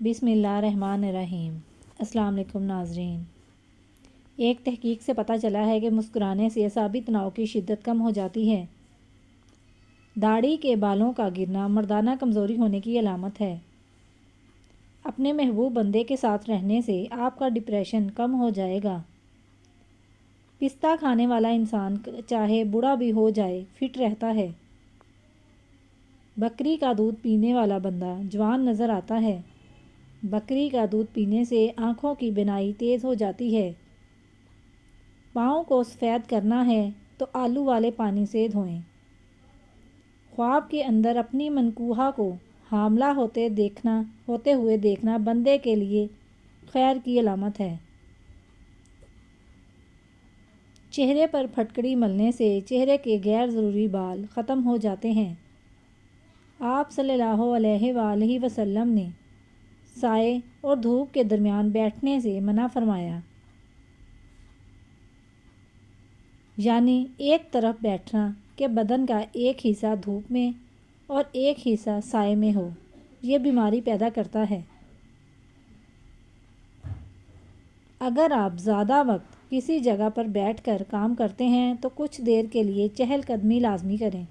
بسم اللہ الرحمن الرحیم۔ السلام علیکم ناظرین۔ ایک تحقیق سے پتہ چلا ہے کہ مسکرانے سے اعصابی تناؤ کی شدت کم ہو جاتی ہے۔ داڑھی کے بالوں کا گرنا مردانہ کمزوری ہونے کی علامت ہے۔ اپنے محبوب بندے کے ساتھ رہنے سے آپ کا ڈپریشن کم ہو جائے گا۔ پستہ کھانے والا انسان چاہے بوڑھا بھی ہو جائے فٹ رہتا ہے۔ بکری کا دودھ پینے والا بندہ جوان نظر آتا ہے۔ بکری کا دودھ پینے سے آنکھوں کی بینائی تیز ہو جاتی ہے۔ پاؤں کو سفید کرنا ہے تو آلو والے پانی سے دھوئیں۔ خواب کے اندر اپنی منکوحہ کو حاملہ ہوتے ہوئے دیکھنا بندے کے لیے خیر کی علامت ہے۔ چہرے پر پھٹکڑی ملنے سے چہرے کے غیر ضروری بال ختم ہو جاتے ہیں۔ آپ صلی اللہ علیہ وآلہ وسلم نے سائے اور دھوپ کے درمیان بیٹھنے سے منع فرمایا، یعنی ایک طرف بیٹھنا کہ بدن کا ایک حصہ دھوپ میں اور ایک حصہ سائے میں ہو، یہ بیماری پیدا کرتا ہے۔ اگر آپ زیادہ وقت کسی جگہ پر بیٹھ کر کام کرتے ہیں تو کچھ دیر کے لیے چہل قدمی لازمی کریں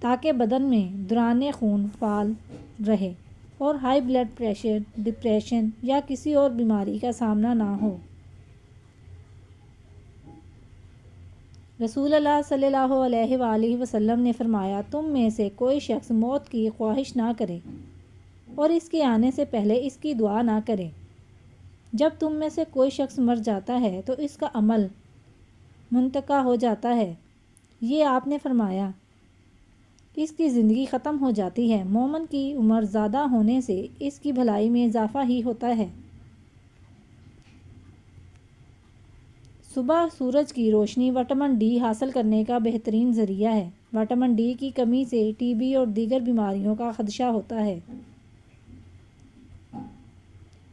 تاکہ بدن میں دوران خون فعال رہے اور ہائی بلڈ پریشر، ڈپریشن یا کسی اور بیماری کا سامنا نہ ہو۔ رسول اللہ صلی اللہ علیہ وآلہ وسلم نے فرمایا، تم میں سے کوئی شخص موت کی خواہش نہ کرے اور اس کے آنے سے پہلے اس کی دعا نہ کرے۔ جب تم میں سے کوئی شخص مر جاتا ہے تو اس کا عمل منقطع ہو جاتا ہے۔ یہ آپ نے فرمایا، اس کی زندگی ختم ہو جاتی ہے۔ مومن کی عمر زیادہ ہونے سے اس کی بھلائی میں اضافہ ہی ہوتا ہے۔ صبح سورج کی روشنی وٹامن ڈی حاصل کرنے کا بہترین ذریعہ ہے۔ وٹامن ڈی کی کمی سے ٹی بی اور دیگر بیماریوں کا خدشہ ہوتا ہے۔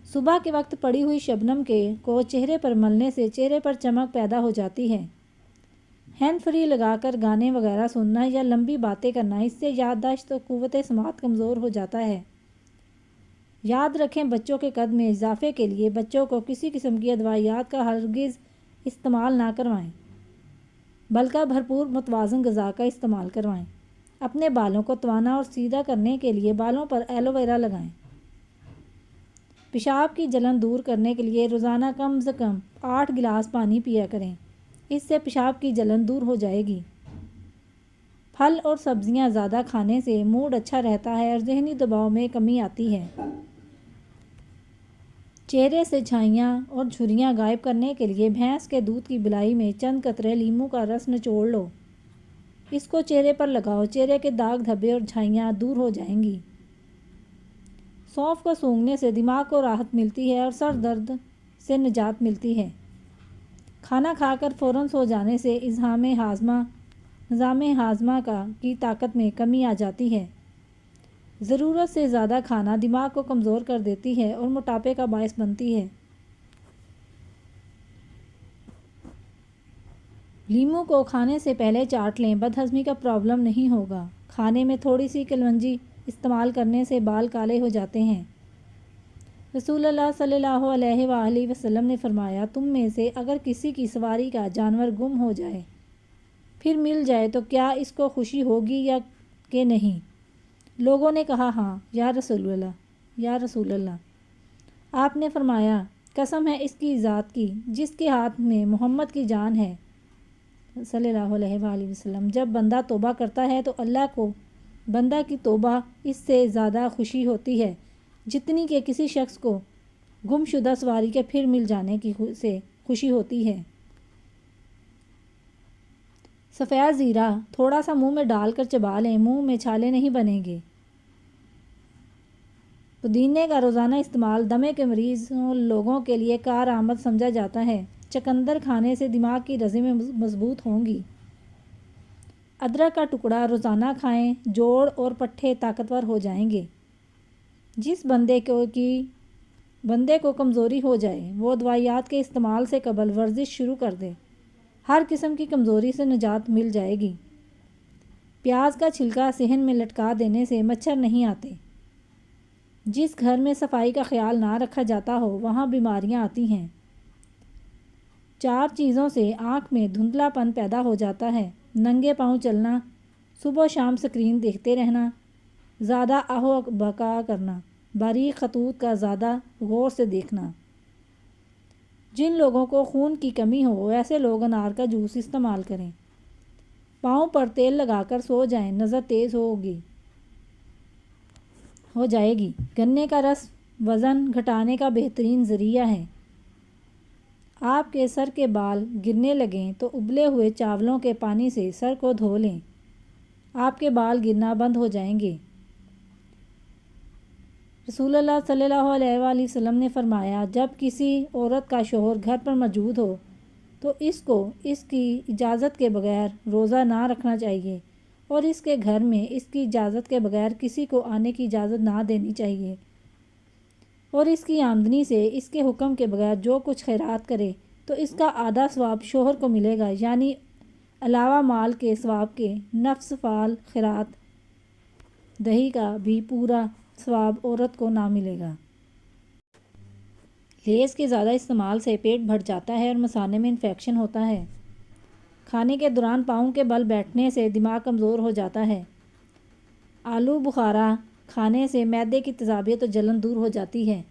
صبح کے وقت پڑی ہوئی شبنم کو چہرے پر ملنے سے چہرے پر چمک پیدا ہو جاتی ہے۔ ہینڈ فری لگا کر گانے وغیرہ سننا یا لمبی باتیں کرنا، اس سے یادداشت اور قوت سماعت کمزور ہو جاتا ہے۔ یاد رکھیں، بچوں کے قد میں اضافے کے لیے بچوں کو کسی قسم کی ادویات کا ہرگز استعمال نہ کروائیں، بلکہ بھرپور متوازن غذا کا استعمال کروائیں۔ اپنے بالوں کو توانا اور سیدھا کرنے کے لیے بالوں پر ایلو ویرا لگائیں۔ پیشاب کی جلن دور کرنے کے لیے روزانہ کم از کم 8 گلاس پانی پیا کریں، اس سے پیشاب کی جلن دور ہو جائے گی۔ پھل اور سبزیاں زیادہ کھانے سے موڈ اچھا رہتا ہے اور ذہنی دباؤ میں کمی آتی ہے۔ چہرے سے چھائیاں اور جھریاں غائب کرنے کے لیے بھینس کے دودھ کی بلائی میں چند قطرے لیموں کا رس نچوڑ لو، اس کو چہرے پر لگاؤ، چہرے کے داغ دھبے اور چھائیاں دور ہو جائیں گی۔ سونف کو سونگھنے سے دماغ کو راحت ملتی ہے اور سر درد سے نجات ملتی ہے۔ کھانا کھا کر فوراً سو جانے سے نظام ہاضمہ کی طاقت میں کمی آ جاتی ہے۔ ضرورت سے زیادہ کھانا دماغ کو کمزور کر دیتی ہے اور موٹاپے کا باعث بنتی ہے۔ لیموں کو کھانے سے پہلے چاٹ لیں، بد ہضمی کا پرابلم نہیں ہوگا۔ کھانے میں تھوڑی سی کلونجی استعمال کرنے سے بال کالے ہو جاتے ہیں۔ رسول اللہ صلی اللہ علیہ وآلہ وسلم نے فرمایا، تم میں سے اگر کسی کی سواری کا جانور گم ہو جائے پھر مل جائے تو کیا اس کو خوشی ہوگی یا کہ نہیں؟ لوگوں نے کہا، ہاں یا رسول اللہ۔ آپ نے فرمایا، قسم ہے اس کی ذات کی جس کے ہاتھ میں محمد کی جان ہے صلی اللہ علیہ وآلہ وسلم، جب بندہ توبہ کرتا ہے تو اللہ کو بندہ کی توبہ اس سے زیادہ خوشی ہوتی ہے جتنی کہ کسی شخص کو گم شدہ سواری کے پھر مل جانے سے خوشی ہوتی ہے۔ سفید زیرہ تھوڑا سا منہ میں ڈال کر چبا لیں، منہ میں چھالے نہیں بنیں گے۔ پودینے کا روزانہ استعمال دمے کے مریض لوگوں کے لیے کارآمد سمجھا جاتا ہے۔ چقندر کھانے سے دماغ کی رگیں مضبوط ہوں گی۔ ادرک کا ٹکڑا روزانہ کھائیں، جوڑ اور پٹھے طاقتور ہو جائیں گے۔ جس بندے کو کمزوری ہو جائے وہ ادویات کے استعمال سے قبل ورزش شروع کر دے، ہر قسم کی کمزوری سے نجات مل جائے گی۔ پیاز کا چھلکا صحن میں لٹکا دینے سے مچھر نہیں آتے۔ جس گھر میں صفائی کا خیال نہ رکھا جاتا ہو وہاں بیماریاں آتی ہیں۔ 4 چیزوں سے آنکھ میں دھندلا پن پیدا ہو جاتا ہے: ننگے پاؤں چلنا، صبح و شام اسکرین دیکھتے رہنا، زیادہ اہو بکا کرنا، باریک خطوط کا زیادہ غور سے دیکھنا۔ جن لوگوں کو خون کی کمی ہو ایسے لوگ انار کا جوس استعمال کریں۔ پاؤں پر تیل لگا کر سو جائیں، نظر تیز ہو جائے گی۔ گنے کا رس وزن گھٹانے کا بہترین ذریعہ ہے۔ آپ کے سر کے بال گرنے لگیں تو ابلے ہوئے چاولوں کے پانی سے سر کو دھو لیں، آپ کے بال گرنا بند ہو جائیں گے۔ رسول اللہ صلی اللہ علیہ وآلہ وسلم نے فرمایا، جب کسی عورت کا شوہر گھر پر موجود ہو تو اس کو اس کی اجازت کے بغیر روزہ نہ رکھنا چاہیے، اور اس کے گھر میں اس کی اجازت کے بغیر کسی کو آنے کی اجازت نہ دینی چاہیے، اور اس کی آمدنی سے اس کے حکم کے بغیر جو کچھ خیرات کرے تو اس کا آدھا ثواب شوہر کو ملے گا، یعنی علاوہ مال کے ثواب کے نفس فعال خیرات دہی کا بھی پورا ثواب عورت کو نہ ملے گا۔ لیز کے زیادہ استعمال سے پیٹ بھر جاتا ہے اور مثانے میں انفیکشن ہوتا ہے۔ کھانے کے دوران پاؤں کے بل بیٹھنے سے دماغ کمزور ہو جاتا ہے۔ آلو بخارا کھانے سے معدے کی تیزابیت اور جلن دور ہو جاتی ہے۔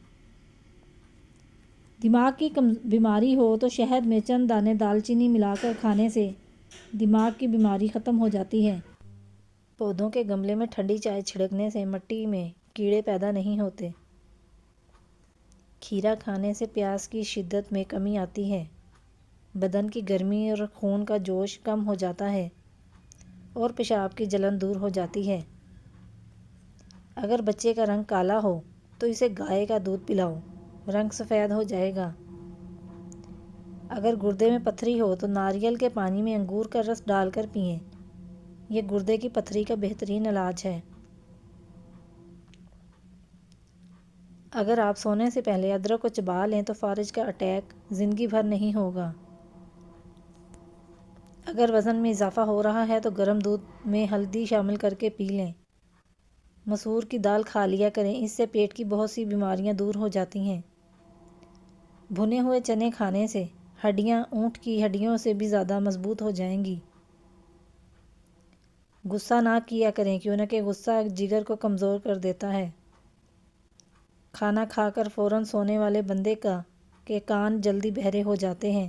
دماغ کی بیماری ہو تو شہد میں چند دانے دال چینی ملا کر کھانے سے دماغ کی بیماری ختم ہو جاتی ہے۔ پودوں کے گملے میں ٹھنڈی چائے چھڑکنے سے مٹی میں کیڑے پیدا نہیں ہوتے۔ کھیرا کھانے سے پیاس کی شدت میں کمی آتی ہے، بدن کی گرمی اور خون کا جوش کم ہو جاتا ہے اور پیشاب کی جلن دور ہو جاتی ہے۔ اگر بچے کا رنگ کالا ہو تو اسے گائے کا دودھ پلاؤ، رنگ سفید ہو جائے گا۔ اگر گردے میں پتھری ہو تو ناریل کے پانی میں انگور کا رس ڈال کر پئیں، یہ گردے کی پتھری کا بہترین علاج ہے۔ اگر آپ سونے سے پہلے ادرک کو چبا لیں تو فالج کا اٹیک زندگی بھر نہیں ہوگا۔ اگر وزن میں اضافہ ہو رہا ہے تو گرم دودھ میں ہلدی شامل کر کے پی لیں۔ مسور کی دال کھا لیا کریں، اس سے پیٹ کی بہت سی بیماریاں دور ہو جاتی ہیں۔ بھنے ہوئے چنے کھانے سے ہڈیاں اونٹ کی ہڈیوں سے بھی زیادہ مضبوط ہو جائیں گی۔ غصہ نہ کیا کریں کیونکہ غصہ جگر کو کمزور کر دیتا ہے۔ کھانا کھا کر فوراً سونے والے بندے کے کان جلدی بہرے ہو جاتے ہیں۔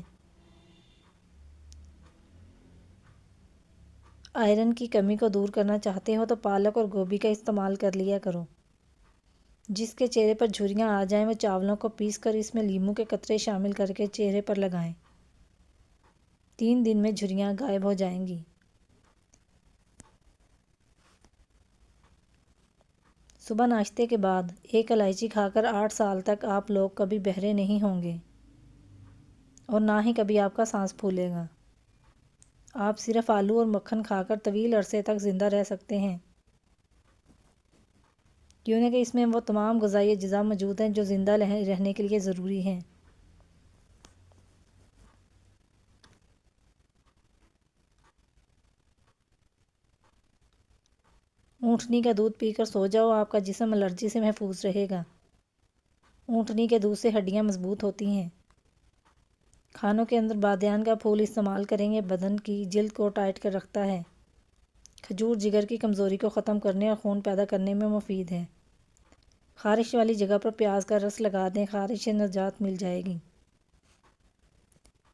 آئرن کی کمی کو دور کرنا چاہتے ہو تو پالک اور گوبھی کا استعمال کر لیا کرو۔ جس کے چہرے پر جھریاں آ جائیں وہ چاولوں کو پیس کر اس میں لیموں کے قطرے شامل کر کے چہرے پر لگائیں، 3 دن میں جھریاں غائب ہو جائیں گی۔ صبح ناشتے کے بعد 1 الائچی کھا کر 8 سال تک آپ لوگ کبھی بہرے نہیں ہوں گے اور نہ ہی کبھی آپ کا سانس پھولے گا۔ آپ صرف آلو اور مکھن کھا کر طویل عرصے تک زندہ رہ سکتے ہیں، کیونکہ اس میں وہ تمام غذائی اجزاء موجود ہیں جو زندہ رہنے کے لیے ضروری ہیں۔ اونٹنی کا دودھ پی کر سو جاؤ، آپ کا جسم الرجی سے محفوظ رہے گا۔ اونٹنی کے دودھ سے ہڈیاں مضبوط ہوتی ہیں۔ کھانوں کے اندر بادیان کا پھول استعمال کریں، یہ بدن کی جلد کو ٹائٹ کر رکھتا ہے۔ کھجور جگر کی کمزوری کو ختم کرنے اور خون پیدا کرنے میں مفید ہے۔ خارش والی جگہ پر پیاز کا رس لگا دیں، خارش سے نجات مل جائے گی۔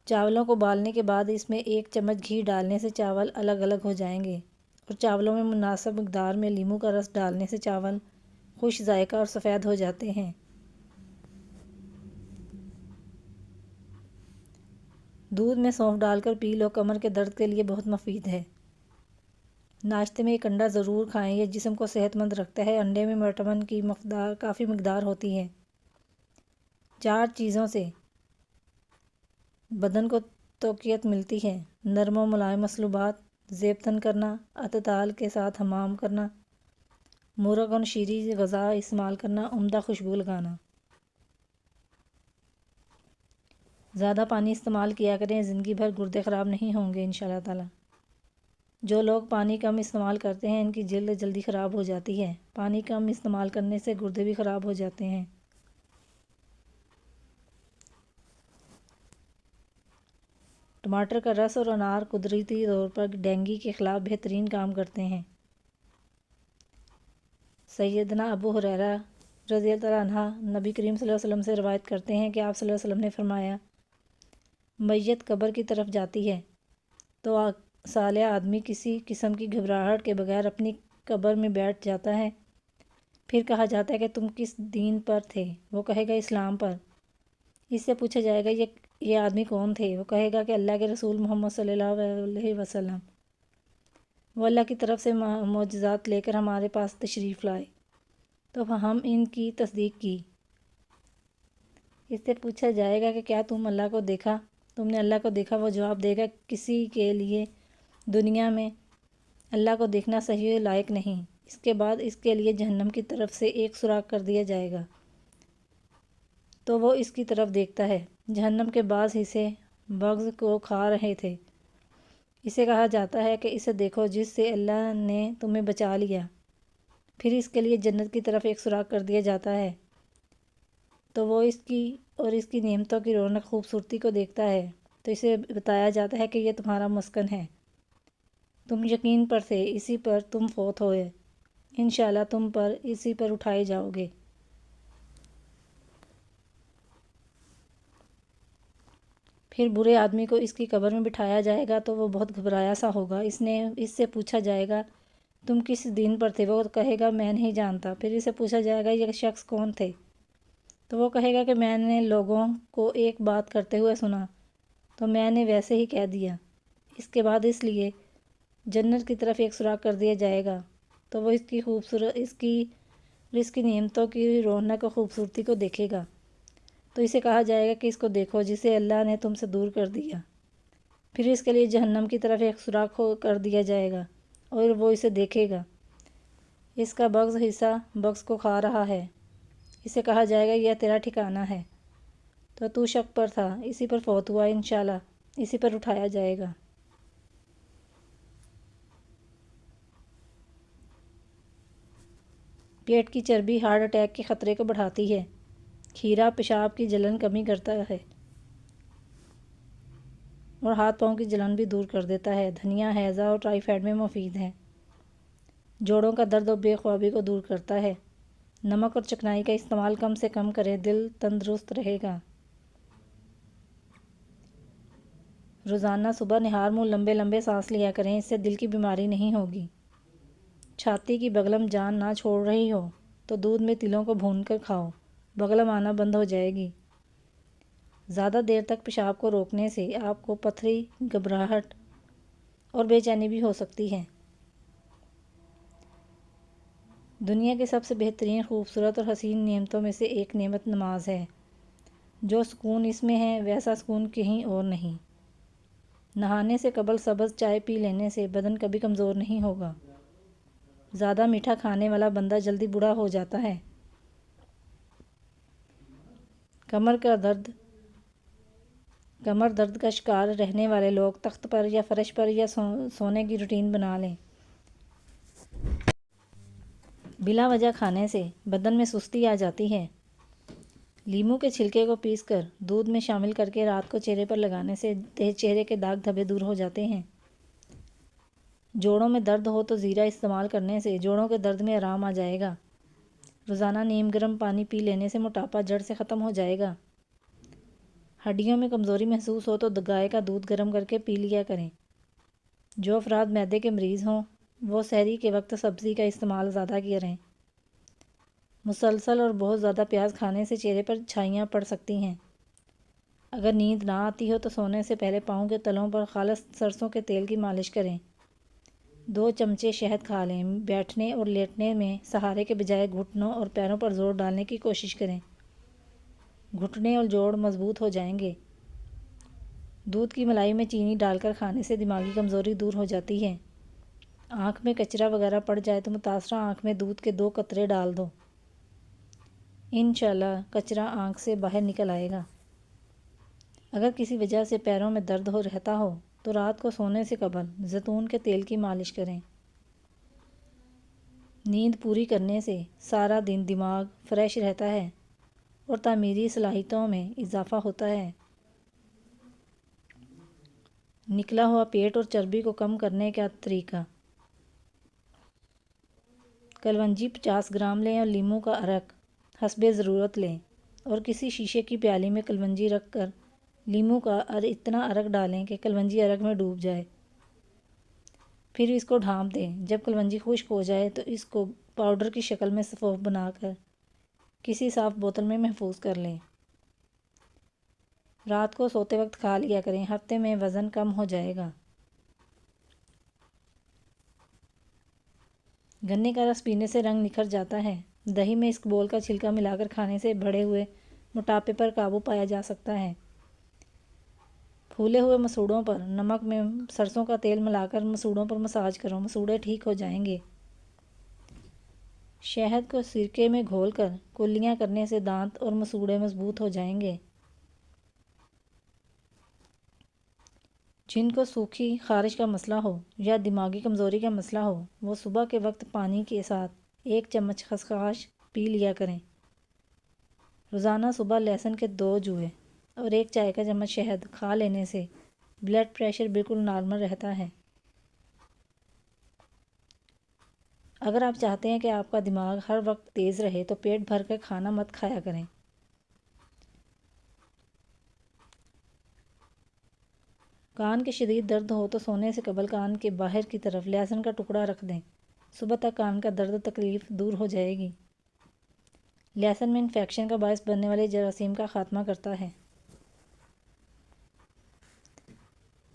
چاولوں کو ابالنے کے بعد اس میں 1 چمچ گھی ڈالنے سے چاول الگ الگ ہو جائیں گے، اور چاولوں میں مناسب مقدار میں لیموں کا رس ڈالنے سے چاول خوش ذائقہ اور سفید ہو جاتے ہیں۔ دودھ میں سونف ڈال کر پی لو، کمر کے درد کے لیے بہت مفید ہے۔ ناشتے میں 1 انڈا ضرور کھائیں، یہ جسم کو صحت مند رکھتا ہے۔ انڈے میں وٹامن کی کافی مقدار ہوتی ہے۔ 4 چیزوں سے بدن کو توقیت ملتی ہے: نرم و ملائم مصلوبات، زیب تن کرنا، اعتدال کے ساتھ حمام کرنا، مرغ و نشیری غذا استعمال کرنا، عمدہ خوشبو لگانا۔ زیادہ پانی استعمال کیا کریں، زندگی بھر گردے خراب نہیں ہوں گے انشاءاللہ تعالی۔ جو لوگ پانی کم استعمال کرتے ہیں ان کی جلد جلدی خراب ہو جاتی ہے۔ پانی کم استعمال کرنے سے گردے بھی خراب ہو جاتے ہیں۔ ٹماٹر کا رس اور انار قدرتی طور پر ڈینگی کے خلاف بہترین کام کرتے ہیں۔ سیدنا ابو ہریرہ رضی اللہ عنہ نبی کریم صلی اللہ علیہ وسلم سے روایت کرتے ہیں کہ آپ صلی اللہ علیہ وسلم نے فرمایا، میت قبر کی طرف جاتی ہے تو صالح آدمی کسی قسم کی گھبراہٹ کے بغیر اپنی قبر میں بیٹھ جاتا ہے۔ پھر کہا جاتا ہے کہ تم کس دین پر تھے؟ وہ کہے گا اسلام پر۔ اس سے پوچھا جائے گا یہ آدمی کون تھے؟ وہ کہے گا کہ اللہ کے رسول محمد صلی اللہ علیہ وسلم، وہ اللہ کی طرف سے معجزات لے کر ہمارے پاس تشریف لائے تو ہم ان کی تصدیق کی۔ اس سے پوچھا جائے گا کہ کیا تم اللہ کو دیکھا؟ تم نے اللہ کو دیکھا؟ وہ جواب دے گا کسی کے لیے دنیا میں اللہ کو دیکھنا صحیح و لائق نہیں۔ اس کے بعد اس کے لیے جہنم کی طرف سے ایک سوراخ کر دیا جائے گا تو وہ اس کی طرف دیکھتا ہے۔ جہنم کے بعض حصے بغض کو کھا رہے تھے۔ اسے کہا جاتا ہے کہ اسے دیکھو جس سے اللہ نے تمہیں بچا لیا۔ پھر اس کے لیے جنت کی طرف ایک سوراخ کر دیا جاتا ہے تو وہ اس کی نعمتوں کی رونق خوبصورتی کو دیکھتا ہے تو اسے بتایا جاتا ہے کہ یہ تمہارا مسکن ہے، تم یقین پر تھے، اسی پر تم فوت ہوئے، انشاءاللہ تم پر اسی پر اٹھائے جاؤ گے۔ پھر برے آدمی کو اس کی قبر میں بٹھایا جائے گا تو وہ بہت گھبرایا سا ہوگا۔ اس سے پوچھا جائے گا تم کس دین پر تھے؟ وہ کہے گا میں نہیں جانتا۔ پھر اسے پوچھا جائے گا یہ شخص کون تھے؟ تو وہ کہے گا کہ میں نے لوگوں کو ایک بات کرتے ہوئے سنا تو میں نے ویسے ہی کہہ دیا۔ اس کے بعد اس لیے جنت کی طرف ایک سوراخ کر دیا جائے گا تو وہ اس کی نعمتوں کی رونق و خوبصورتی کو دیکھے گا تو اسے کہا جائے گا کہ اس کو دیکھو جسے اللہ نے تم سے دور کر دیا۔ پھر اس کے لیے جہنم کی طرف ایک سوراخ کر دیا جائے گا اور وہ اسے دیکھے گا، اس کا بغض حصہ بغض کو کھا رہا ہے۔ اسے کہا جائے گا یہ تیرا ٹھکانہ ہے، تو شک پر تھا، اسی پر فوت ہوا، انشاءاللہ اسی پر اٹھایا جائے گا۔ پیٹ کی چربی ہارٹ اٹیک کے خطرے کو بڑھاتی ہے۔ کھیرا پیشاب کی جلن کمی کرتا ہے اور ہاتھ پاؤں کی جلن بھی دور کر دیتا ہے۔ دھنیا ہیضہ اور ٹائیفائڈ میں مفید ہے۔ جوڑوں کا درد اور بے خوابی کو دور کرتا ہے۔ نمک اور چکنائی کا استعمال کم سے کم کریں، دل تندرست رہے گا۔ روزانہ صبح نہار منہ لمبے لمبے سانس لیا کریں، اس سے دل کی بیماری نہیں ہوگی۔ چھاتی کی بغلم جان نہ چھوڑ رہی ہو تو دودھ میں تلوں کو بھون کر کھاؤ، بغلم آنا بند ہو جائے گی۔ زیادہ دیر تک پیشاب کو روکنے سے آپ کو پتھری، گھبراہٹ اور بے چینی بھی ہو سکتی ہے۔ دنیا کے سب سے بہترین، خوبصورت اور حسین نعمتوں میں سے ایک نعمت نماز ہے۔ جو سکون اس میں ہے ویسا سکون کہیں اور نہیں۔ نہانے سے قبل سبز چائے پی لینے سے بدن کبھی کمزور نہیں ہوگا۔ زیادہ میٹھا کھانے والا بندہ جلدی بوڑھا ہو جاتا ہے۔ کمر درد کا شکار رہنے والے لوگ تخت پر یا فرش پر یا سونے کی روٹین بنا لیں۔ بلا وجہ کھانے سے بدن میں سستی آ جاتی ہے۔ لیموں کے چھلکے کو پیس کر دودھ میں شامل کر کے رات کو چہرے پر لگانے سے چہرے کے داغ دھبے دور ہو جاتے ہیں۔ جوڑوں میں درد ہو تو زیرہ استعمال کرنے سے جوڑوں کے درد میں آرام آ جائے گا۔ روزانہ نیم گرم پانی پی لینے سے موٹاپا جڑ سے ختم ہو جائے گا۔ ہڈیوں میں کمزوری محسوس ہو تو گائے کا دودھ گرم کر کے پی لیا کریں۔ جو افراد معدے کے مریض ہوں وہ سحری کے وقت سبزی کا استعمال زیادہ کریں۔ مسلسل اور بہت زیادہ پیاز کھانے سے چہرے پر چھائیاں پڑ سکتی ہیں۔ اگر نیند نہ آتی ہو تو سونے سے پہلے پاؤں کے تلوں پر خالص سرسوں کے تیل کی مالش کریں۔ 2 چمچے شہد کھا لیں۔ بیٹھنے اور لیٹنے میں سہارے کے بجائے گھٹنوں اور پیروں پر زور ڈالنے کی کوشش کریں، گھٹنے اور جوڑ مضبوط ہو جائیں گے۔ دودھ کی ملائی میں چینی ڈال کر کھانے سے دماغی کمزوری دور ہو جاتی ہے۔ آنکھ میں کچرا وغیرہ پڑ جائے تو متاثرہ آنکھ میں دودھ کے 2 قطرے ڈال دو، انشاءاللہ کچرا آنکھ سے باہر نکل آئے گا۔ اگر کسی وجہ سے پیروں میں درد رہتا ہو تو رات کو سونے سے قبل زیتون کے تیل کی مالش کریں۔ نیند پوری کرنے سے سارا دن دماغ فریش رہتا ہے اور تعمیری صلاحیتوں میں اضافہ ہوتا ہے۔ نکلا ہوا پیٹ اور چربی کو کم کرنے کا طریقہ: کلونجی 50 گرام لیں اور لیموں کا عرق حسب ضرورت لیں اور کسی شیشے کی پیالی میں کلونجی رکھ کر لیموں کا اتنا عرق ڈالیں کہ کلونجی عرق میں ڈوب جائے، پھر اس کو ڈھانپ دیں۔ جب کلونجی خشک ہو جائے تو اس کو پاؤڈر کی شکل میں سفوف بنا کر کسی صاف بوتل میں محفوظ کر لیں۔ رات کو سوتے وقت کھا لیا کریں، ہفتے میں وزن کم ہو جائے گا۔ گنے کا رس پینے سے رنگ نکھر جاتا ہے۔ دہی میں اسکبول کا چھلکا ملا کر کھانے سے بڑھے ہوئے موٹاپے پر قابو پایا جا سکتا ہے۔ پھولے ہوئے مسوڑوں پر نمک میں سرسوں کا تیل ملا کر مسوڑوں پر مساج کرو، مسوڑے ٹھیک ہو جائیں گے۔ شہد کو سرکے میں گھول کر کلیاں کرنے سے دانت اور مسوڑے مضبوط ہو جائیں گے۔ جن کو سوکھی خارش کا مسئلہ ہو یا دماغی کمزوری کا مسئلہ ہو وہ صبح کے وقت پانی کے ساتھ 1 چمچ خسخاش پی لیا کریں۔ روزانہ صبح لہسن کے 2 جوئے اور 1 چائے کا چمچ شہد کھا لینے سے بلڈ پریشر بالکل نارمل رہتا ہے۔ اگر آپ چاہتے ہیں کہ آپ کا دماغ ہر وقت تیز رہے تو پیٹ بھر کر کھانا مت کھایا کریں۔ کان کے شدید درد ہو تو سونے سے قبل کان کے باہر کی طرف لہسن کا ٹکڑا رکھ دیں، صبح تک کان کا درد تکلیف دور ہو جائے گی۔ لہسن میں انفیکشن کا باعث بننے والے جراثیم کا خاتمہ کرتا ہے۔